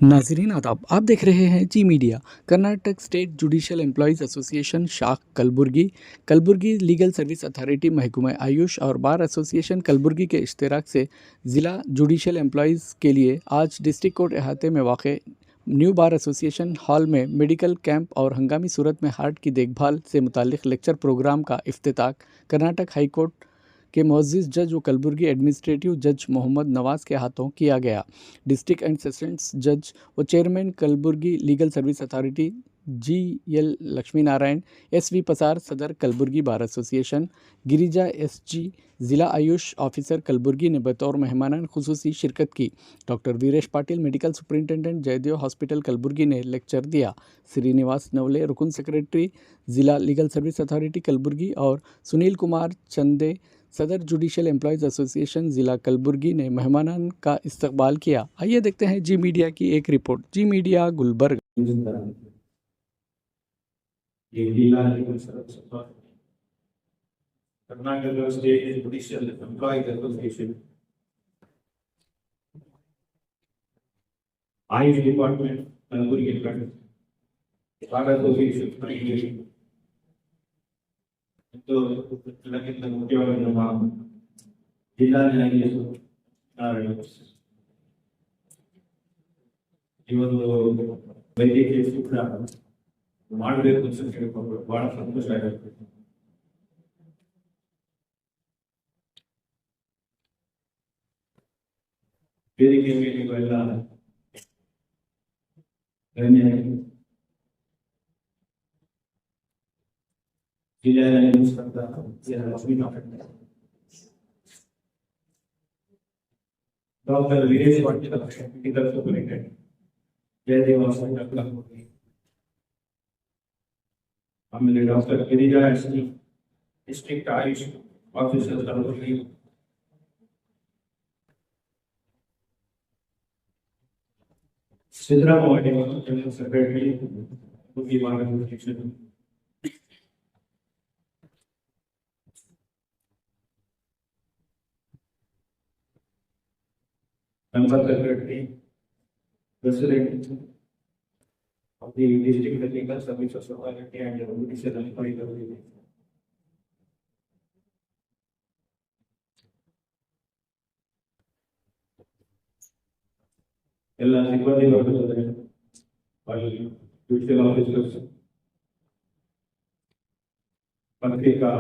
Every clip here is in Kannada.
नाजरीन आदाब, आप देख रहे हैं Zee Media. Karnataka state judicial employees association शाख Kalaburagi, Kalaburagi legal service authority महकमा आयुष और बार एसोसिएशन कलबुर्गी के इश्तराक से ज़िला जुडिशियल एम्प्लॉयज़ के लिए आज डिस्ट्रिक्ट कोर्ट अहाते में वाक़ न्यू बार एसोसिएशन हॉल में मेडिकल कैंप और हंगामी सूरत में हार्ट की देखभाल से मुतालिक लेक्चर प्रोग्राम का इफ्तिताह कर्नाटक हाई कोर्ट के मुअज़्ज़िज़ जज व कलबुर्गी एडमिनिस्ट्रेटिव जज मोहम्मद नवाज़ के हाथों किया गया। डिस्ट्रिक्ट एंड सेशंस जज व chairman Kalaburagi legal service authority G L. Lakshmi Narayan, S V. Pasar सदर Kalaburagi bar association, Girija S G. ज़िला आयुष ऑफिसर कलबुर्गी ने बतौर मेहमान खुसूसी शिरकत की। Doctor Veeresh Patil medical superintendent Jayadeva hospital Kalaburagi ने लेक्चर दिया। श्रीनिवास नवले रुकन सेक्रेटरी ज़िला लीगल सर्विस अथॉरिटी कलबुर्गी और सुनील कुमार चंदे सदर जुडिशियल एम्प्लॉयज़ एसोसिएशन ज़िला कलबुर्गी ने मेहमानान का इस्तकबाल किया। आइए देखते हैं जी मीडिया की एक report. Zee Media Gulbarga. Karnataka state judicial employees association, AYUSH department Kalaburagi bar association ಇದಕ್ಕಿಂತ ಮುಖ್ಯವಾಗಿ ನಮ್ಮ ಜಿಲ್ಲಾ ನ್ಯಾಯಾಧೀಶರು ಈ ಒಂದು ವೈದ್ಯಕೀಯ ಶಿಕ್ಷಣ ಮಾಡಬೇಕು ಅಂತ ಕೇಳಿಕೊಂಡು ಬಹಳ ಸಂತೋಷ ಆಗುತ್ತೆ. ವೇದಿಕೆ ಮೇಲಿರುವ ಜಿಲ್ಲಾ doctor Veeresh Patil medical superintendent Jayadeva hospital, ಆಮೇಲೆ doctor Girija S T. District AYUSH officer Kalaburagi, Siddaramaiah general secretary Kalaburagi bar association, member secretary, president of the district legal service authority and judicial employees of the ಎಲ್ಲ ಸಿಬ್ಬಂದಿ ವರ್ಗದ ಜುಡಿಷಿಯಲ್ ಆಫೀಸರ್ಸ್, ಪತ್ರಿಕಾ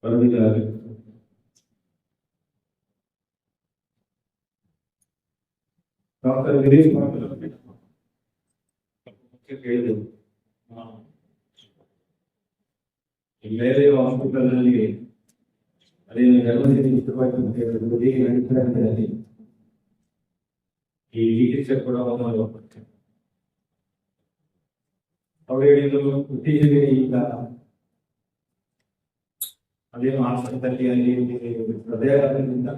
ವರದಿಗಾರರು, ಡಾಕ್ಟರ್ ವೀರೇಶ್ ಪಾಟೀಲ್ ಹೇಳಿದರು, ಬೇರೆ ಹಾಸ್ಪಿಟಲ್ನಲ್ಲಿ ಅದೇನು ಗರ್ಭವತಿ ಈ ಚಿಕಿತ್ಸೆ ಕೂಡ ಅವರು ಹೇಳಿದ್ರು, ಇತ್ತೀಚೆಗೆ ಈಗ ಅದೇನು ಆಸ್ಪತ್ರೆಯಲ್ಲಿ ಅಲ್ಲಿ ಹೃದಯದಿಂದ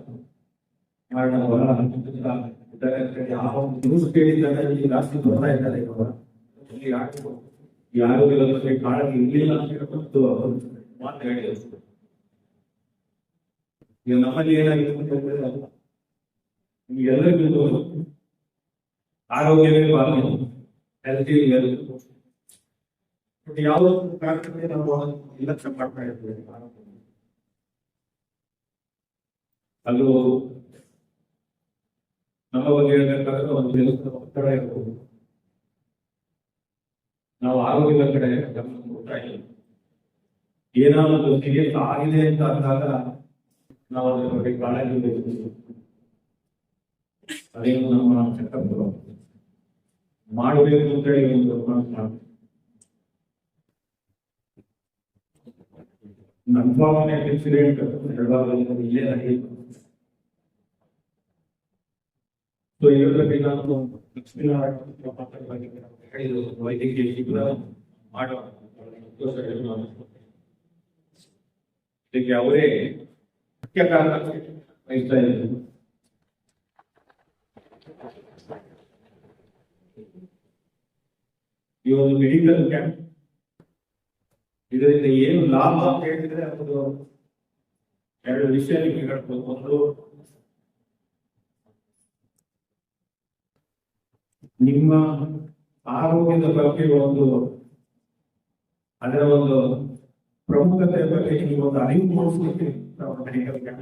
ನ್ಯೂಸ್ ಕೇಳಿದಾಗ ಈ ರಾಷ್ಟ್ರೀಯ ಬರ್ತಾ ಇದ್ದಾರೆ, ಆರೋಗ್ಯದ ಬಗ್ಗೆ ಕಾಳಜಿ ಇರಲಿಲ್ಲ ಅಂತ ಹೇಳ್ಕೊಂಡು ಮಾತು ಹೇಳಿದ್ರು. ಈಗ ನಮ್ಮಲ್ಲಿ ಏನಾಗಿದೆ ಅಂತ ಹೇಳಿದ್ರೆ, ನಿಮ್ಗೆಲ್ಲರಿಗೂ ಆರೋಗ್ಯವೇ ಭಾವನೆ, ಹೆಲ್ತಿ ವೆಲ್ತ್, ಬಟ್ ಯಾವ ಕಾರಣಕ್ಕೆ ನಾವು ನಿರ್ಲಕ್ಷ್ಯ ಮಾಡ್ತಾ ಇರ್ತೇವೆ. ಅದು ನಮ್ಮ ಬಗ್ಗೆ ಹೇಳ್ಬೇಕಾದ್ರೆ ಒಂದು ಒತ್ತಡ ಇರ್ಬೋದು, ನಾವು ಆರೋಗ್ಯದ ಕಡೆ ಗಮನ ಕೊಡ್ತಾ ಇಲ್ಲ. ಏನಾದ್ರು ಸೀರಿಯಸ್ ಆಗಿದೆ ಅಂತ ಅಂದಾಗ ನಾವು ಅದರ ಬಗ್ಗೆ ಕಾಳಜಿ ವಹಿಸಬೇಕು. ಅದೇನು ನಮ್ಮ ಚೆಕಪ್ ಮಾಡಬೇಕು ಅಂತ ಹೇಳಿ ಒಂದು ಅನ್ಫಾರ್ಚುನೇಟ್ ಇನ್ಸಿಡೆಂಟ್ ಹೇಳಬಾರ್ದು, ಇಲ್ಲೇ ನಡೆಯಿತು. ಸೊ ಇದರಲ್ಲಿ ನಾನು ವೈದ್ಯಕೀಯ ಶಿಬಿರ ಮಾಡುವ ಇದಕ್ಕೆ ಅವರೇ ಮುಖ್ಯ ಕಾರಣ ವಹಿಸ್ತಾ ಇದ್ದಾರೆ. ಈ ಒಂದು ಮೆಡಿಕಲ್ ಕ್ಯಾಂಪ್ ಇದರಿಂದ ಏನು ಲಾಭ ಅಂತ ಹೇಳಿದ್ರೆ ಅದು ಎರಡು ವಿಷಯ ನಿಮಗೆ ಹೇಳ್ಬೋದು. ಒಂದು ನಿಮ್ಮ ಆರೋಗ್ಯದ ಬಗ್ಗೆ ಅದರ ಒಂದು ಪ್ರಮುಖತೆ ಬಗ್ಗೆ ನಿಮಗೆ ಒಂದು ಅರಿವು ಮೂಡಿಸಲಿಕ್ಕೆ ನಾವು ಮೆಡಿಕಲ್ ಕ್ಯಾಂಪ್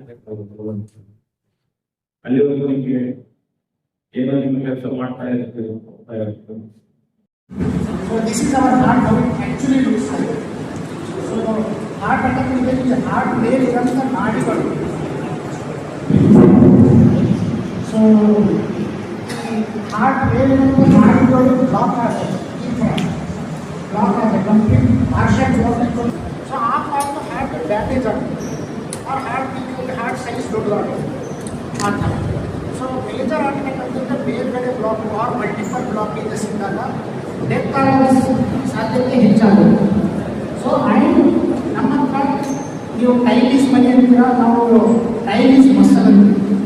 ಅಲ್ಲಿವರೆಗೂ ನಿಮಗೆ ಏನೋ ನಿಮ್ಮ ಕೆಲಸ ಮಾಡ್ತಾ ಇರ್ತೀವಿ. So this is our heart, how it actually looks like. So heart attack is heart ಮೇಲೆ ಇರುವಂತ ನಾಡಿಗಳು. So heart ಮೇಲೆ ಇರುವಂತ ನಾಡಿಗಳು ಬ್ಲಾಕ್ ಆಗುತ್ತೆ. ಈ ತರ ಬ್ಲಾಕ್ ಆಗುತ್ತೆ, ಕಂಪ್ಲೀಟ್ ಪಾರ್ಷಿಯಲ್ ಬ್ಲಾಕ್ ಆಗುತ್ತೆ. ಸೊ ಆ ಪಾರ್ಟ್ ಹಾರ್ಟ್ ಡ್ಯಾಮೇಜ್ ಆಗುತ್ತೆ. ಆ ಹಾರ್ಟ್ ಸೈಜ್ ದೊಡ್ಡದಾಗುತ್ತೆ ಆ ಥರ. ಸೊ ಮೇಜರ್ ಆಗಬೇಕಂತಂದ್ರೆ ಬೇರೆ ಬ್ಲಾಕ್ ಆರ್ ಮಲ್ಟಿಪಲ್ ಬ್ಲಾಕೇಜಸ್ ಇದ್ದಾಗ ಡೆತ್ ಆಗೋ ಸಾಧ್ಯತೆ ಹೆಚ್ಚಾಗುತ್ತೆ. ಸೊ ನಮ್ಮ ಹತ್ರ ನೀವು ಟೈಲಿಸ್ ಮನೆ ಅಂತೀರ, ನಾವು ಟೈಲಿಸ್ ಮಸಲ್ ಅಂತೀವಿ.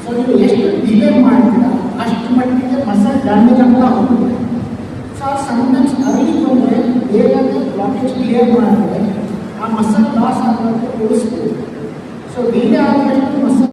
ಸೊ ನೀವು ಎಷ್ಟು ಡಿಲೇ ಮಾಡ್ತೀರ ಅಷ್ಟು ಮಟ್ಟಿಗೆ ಮಸಲ್ ಡ್ಯಾಮೇಜ್ ಆಗ್ತಾ ಹೋಗುತ್ತೆ. ಸೊ ಸಮ್ಟೈಮ್ಸ್ ಅರ್ಲಿ ಬಂದರೆ ಬೇಗನೆ ಬ್ಲಾಕೇಜ್ ಕ್ಲಿಯರ್ ಮಾಡಿದ್ರೆ ಆ ಮಸಲ್ ಲಾಸ್ ಆಗೋಕ್ಕೆ ಉಳಿಸ್ಬೋದು. ಸೊ ಡಿಲೇ ಆದಷ್ಟು ಮಸಲ್